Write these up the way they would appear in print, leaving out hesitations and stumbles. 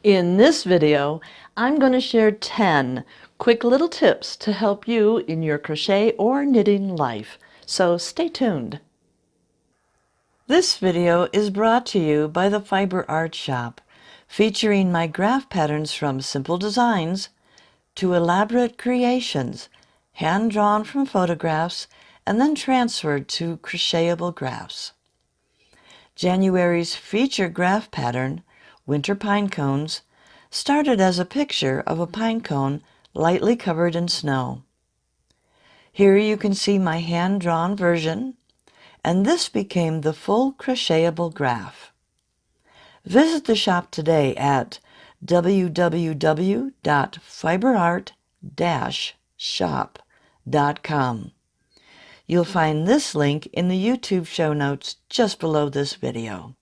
In this video, I'm going to share 10 quick little tips to help you in your crochet or knitting life, so stay tuned. This video is brought to you by the Fiber Art Shop, featuring my graph patterns from simple designs to elaborate creations, hand-drawn from photographs and then transferred to crochetable graphs. January's feature graph pattern, Winter Pine Cones, started as a picture of a pine cone lightly covered in snow. Here you can see my hand-drawn version, and this became the full crochetable graph. Visit the shop today at www.fiberart-shop.com. You'll find this link in the YouTube show notes just below this video.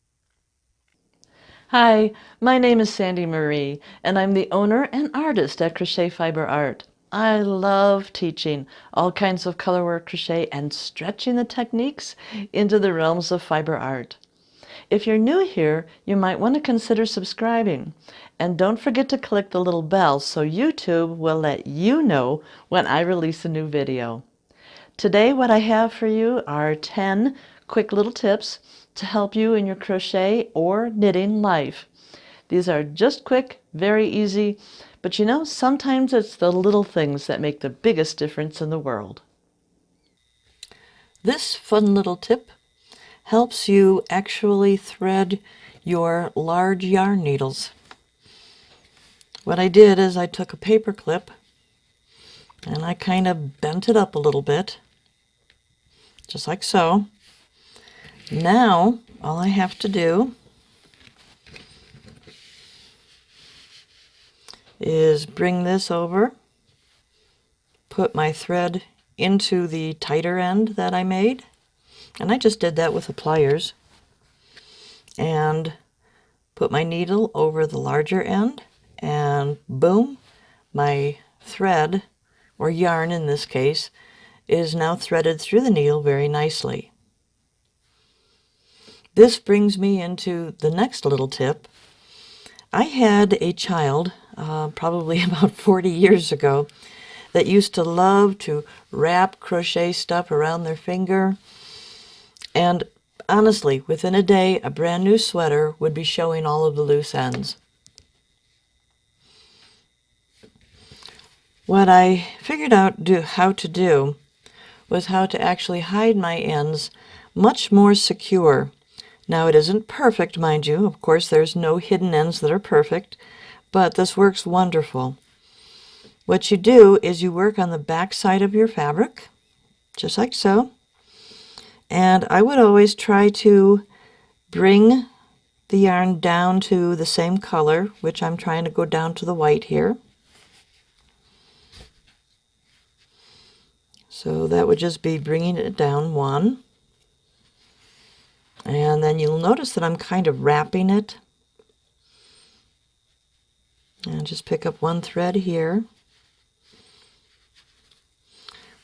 Hi, my name is Sandy Marie, and I'm the owner and artist at Crochet Fiber Art. I love teaching all kinds of colorwork crochet and stretching the techniques into the realms of fiber art. If you're new here, you might want to consider subscribing. And don't forget to click the little bell so YouTube will let you know when I release a new video. Today, what I have for you are 10 quick little tips to help you in your crochet or knitting life. These are just quick, very easy, but you know, sometimes it's the little things that make the biggest difference in the world. This fun little tip helps you actually thread your large yarn needles. What I did is I took a paper clip and I kind of bent it up a little bit, just like so. Now, all I have to do is bring this over, put my thread into the tighter end that I made, and I just did that with the pliers, and put my needle over the larger end, and boom, my thread, or yarn in this case, is now threaded through the needle very nicely. This brings me into the next little tip. I had a child, probably about 40 years ago, that used to love to wrap crochet stuff around their finger. And honestly, within a day, a brand new sweater would be showing all of the loose ends. What I figured out how to do was how to actually hide my ends much more secure. Now, it isn't perfect, mind you. Of course, there's no hidden ends that are perfect, but this works wonderful. What you do is you work on the back side of your fabric, just like so. And I would always try to bring the yarn down to the same color, which I'm trying to go down to the white here. So that would just be bringing it down one. And then you'll notice that I'm kind of wrapping it. And just pick up one thread here.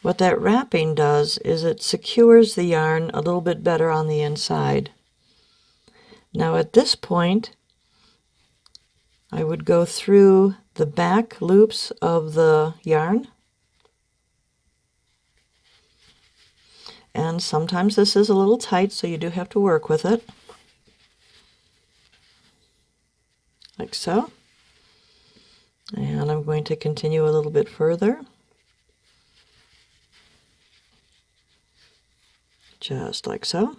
What that wrapping does is it secures the yarn a little bit better on the inside. Now at this point, I would go through the back loops of the yarn. And sometimes this is a little tight, so you do have to work with it. Like so. And I'm going to continue a little bit further. Just like so.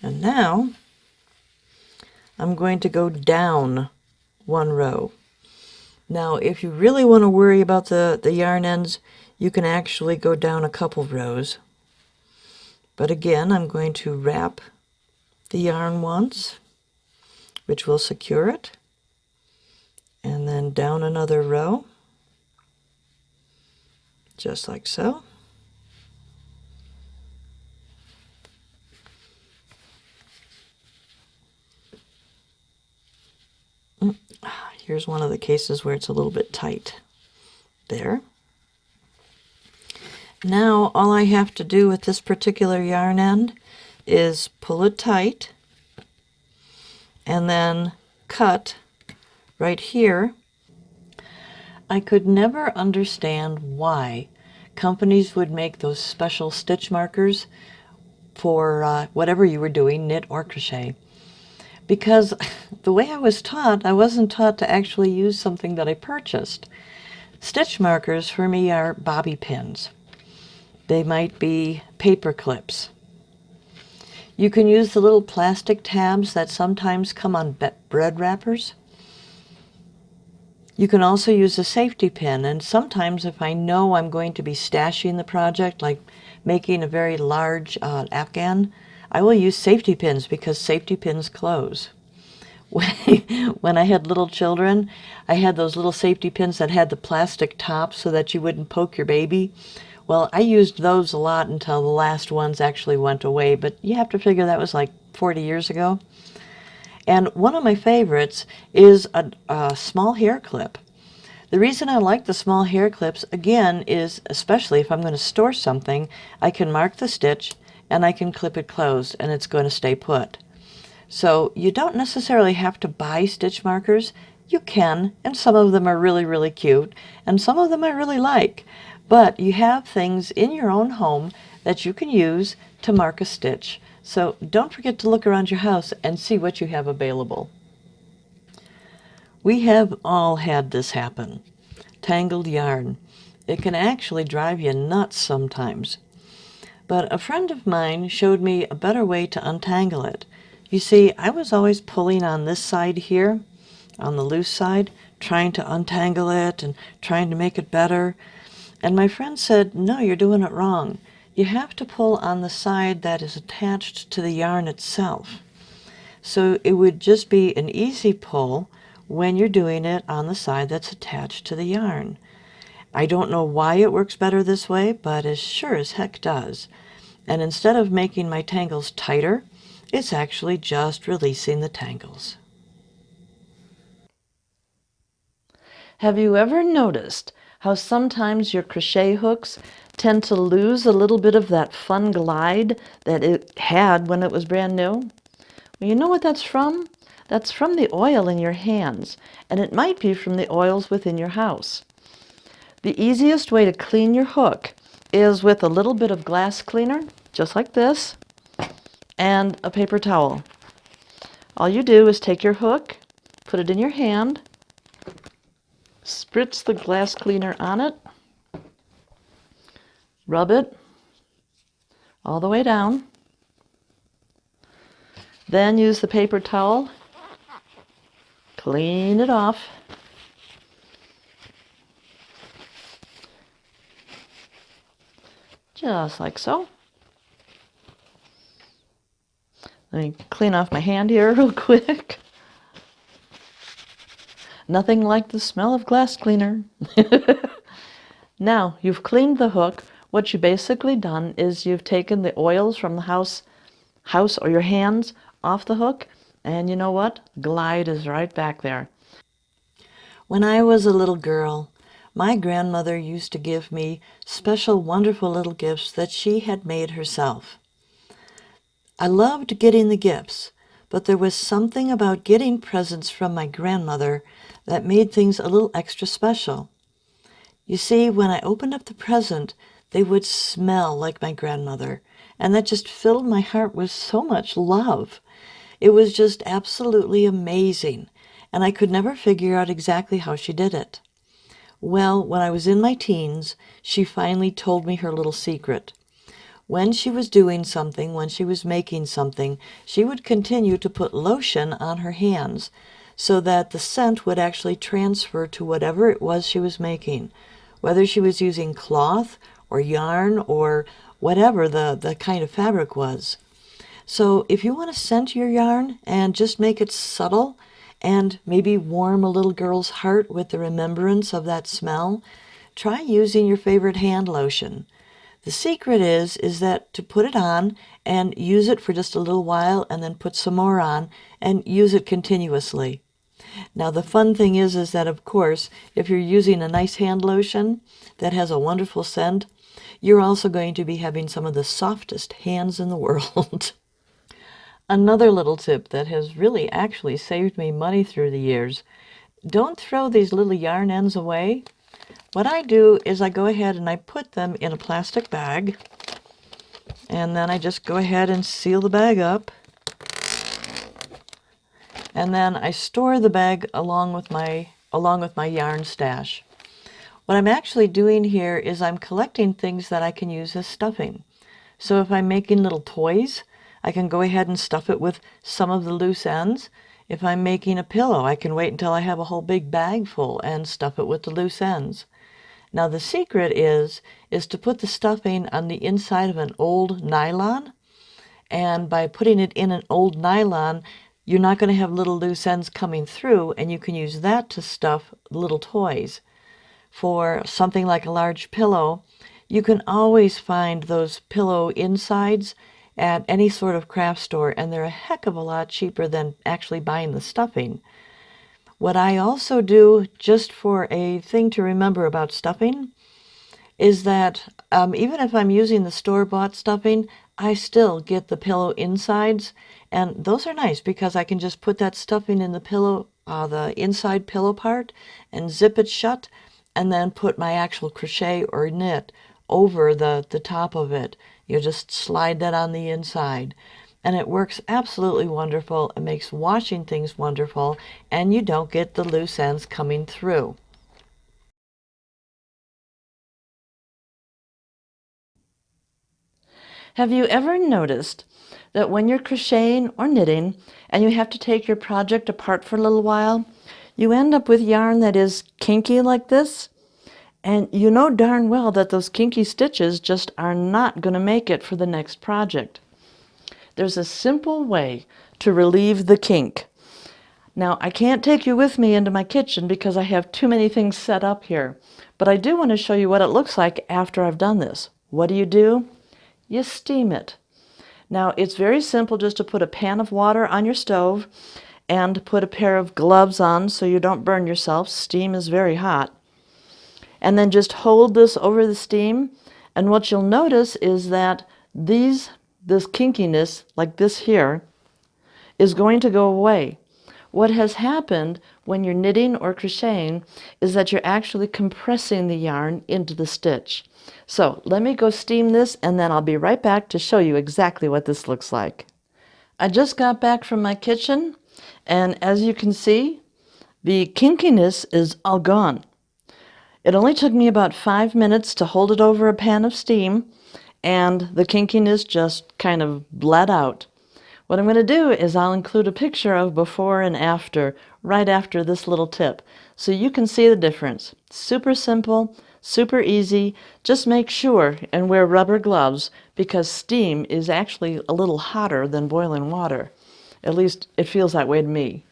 And now I'm going to go down one row. Now, if you really want to worry about the yarn ends, you can actually go down a couple rows. But again, I'm going to wrap the yarn once, which will secure it, and then down another row, just like so. Here's one of the cases where it's a little bit tight. There. Now all I have to do with this particular yarn end is pull it tight and then cut right here, I could never understand why companies would make those special stitch markers for whatever you were doing, knit or crochet. Because the way I was taught, I wasn't taught to actually use something that I purchased. Stitch markers for me are bobby pins. They might be paper clips. You can use the little plastic tabs that sometimes come on bread wrappers. You can also use a safety pin, and sometimes if I know I'm going to be stashing the project, like making a very large afghan, I will use safety pins because safety pins close. When I had little children, I had those little safety pins that had the plastic top so that you wouldn't poke your baby. Well, I used those a lot until the last ones actually went away, but you have to figure that was like 40 years ago. And one of my favorites is a small hair clip. The reason I like the small hair clips, again, is especially if I'm going to store something, I can mark the stitch and I can clip it closed and it's going to stay put. So you don't necessarily have to buy stitch markers. You can, and some of them are really, really cute, and some of them I really like. But you have things in your own home that you can use to mark a stitch. So don't forget to look around your house and see what you have available. We have all had this happen. Tangled yarn. It can actually drive you nuts sometimes. But a friend of mine showed me a better way to untangle it. You see, I was always pulling on this side here, on the loose side, trying to untangle it and trying to make it better. And my friend said, no, you're doing it wrong. You have to pull on the side that is attached to the yarn itself. So it would just be an easy pull when you're doing it on the side that's attached to the yarn. I don't know why it works better this way, but it sure as heck does. And instead of making my tangles tighter, it's actually just releasing the tangles. Have you ever noticed how sometimes your crochet hooks tend to lose a little bit of that fun glide that it had when it was brand new? Well, you know what that's from? That's from the oil in your hands, and it might be from the oils within your house. The easiest way to clean your hook is with a little bit of glass cleaner, just like this, and a paper towel. All you do is take your hook, put it in your hand, spritz the glass cleaner on it, rub it all the way down, then use the paper towel, clean it off, just like so. Let me clean off my hand here real quick. Nothing like the smell of glass cleaner. Now, you've cleaned the hook. What you've basically done is you've taken the oils from the house or your hands off the hook, and you know what? Glide is right back there. When I was a little girl, my grandmother used to give me special, wonderful little gifts that she had made herself. I loved getting the gifts, but there was something about getting presents from my grandmother that made things a little extra special. You see, when I opened up the present, they would smell like my grandmother, and that just filled my heart with so much love. It was just absolutely amazing, and I could never figure out exactly how she did it. Well, when I was in my teens, she finally told me her little secret. When she was doing something, when she was making something, she would continue to put lotion on her hands so that the scent would actually transfer to whatever it was she was making, whether she was using cloth or yarn or whatever the kind of fabric was. So if you want to scent your yarn and just make it subtle and maybe warm a little girl's heart with the remembrance of that smell, try using your favorite hand lotion. The secret is that to put it on and use it for just a little while and then put some more on and use it continuously. Now the fun thing is that of course if you're using a nice hand lotion that has a wonderful scent, you're also going to be having some of the softest hands in the world. Another little tip that has really actually saved me money through the years, don't throw these little yarn ends away. What I do is I go ahead and I put them in a plastic bag, and then I just go ahead and seal the bag up, and then I store the bag along with my yarn stash. What I'm actually doing here is I'm collecting things that I can use as stuffing. So if I'm making little toys, I can go ahead and stuff it with some of the loose ends. If I'm making a pillow, I can wait until I have a whole big bag full and stuff it with the loose ends. Now the secret is to put the stuffing on the inside of an old nylon, and by putting it in an old nylon, you're not going to have little loose ends coming through, and you can use that to stuff little toys. For something like a large pillow, you can always find those pillow insides at any sort of craft store, and they're a heck of a lot cheaper than actually buying the stuffing. What I also do, just for a thing to remember about stuffing, is that even if I'm using the store-bought stuffing, I still get the pillow insides, and those are nice because I can just put that stuffing in the pillow, the inside pillow part, and zip it shut, and then put my actual crochet or knit over the top of it. You just slide that on the inside. And it works absolutely wonderful. It makes washing things wonderful, and you don't get the loose ends coming through. Have you ever noticed that when you're crocheting or knitting and you have to take your project apart for a little while, you end up with yarn that is kinky like this? And you know darn well that those kinky stitches just are not going to make it for the next project. There's a simple way to relieve the kink. Now, I can't take you with me into my kitchen because I have too many things set up here, but I do want to show you what it looks like after I've done this. What do? You steam it. Now, it's very simple just to put a pan of water on your stove and put a pair of gloves on so you don't burn yourself. Steam is very hot. And then just hold this over the steam, and what you'll notice is that this kinkiness, like this here, is going to go away. What has happened when you're knitting or crocheting is that you're actually compressing the yarn into the stitch. So let me go steam this, and then I'll be right back to show you exactly what this looks like. I just got back from my kitchen, and as you can see, the kinkiness is all gone. It only took me about 5 minutes to hold it over a pan of steam, and the kinkiness just kind of bled out. What I'm going to do is I'll include a picture of before and after, right after this little tip, so you can see the difference. Super simple, super easy. Just make sure and wear rubber gloves because steam is actually a little hotter than boiling water. At least it feels that way to me.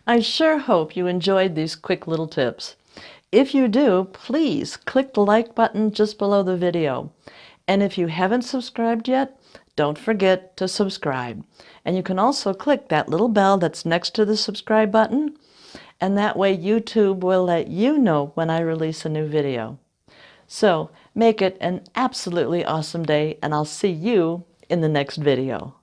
I sure hope you enjoyed these quick little tips. If you do, please click the like button just below the video. And if you haven't subscribed yet, don't forget to subscribe. And you can also click that little bell that's next to the subscribe button, and that way YouTube will let you know when I release a new video. So make it an absolutely awesome day, and I'll see you in the next video.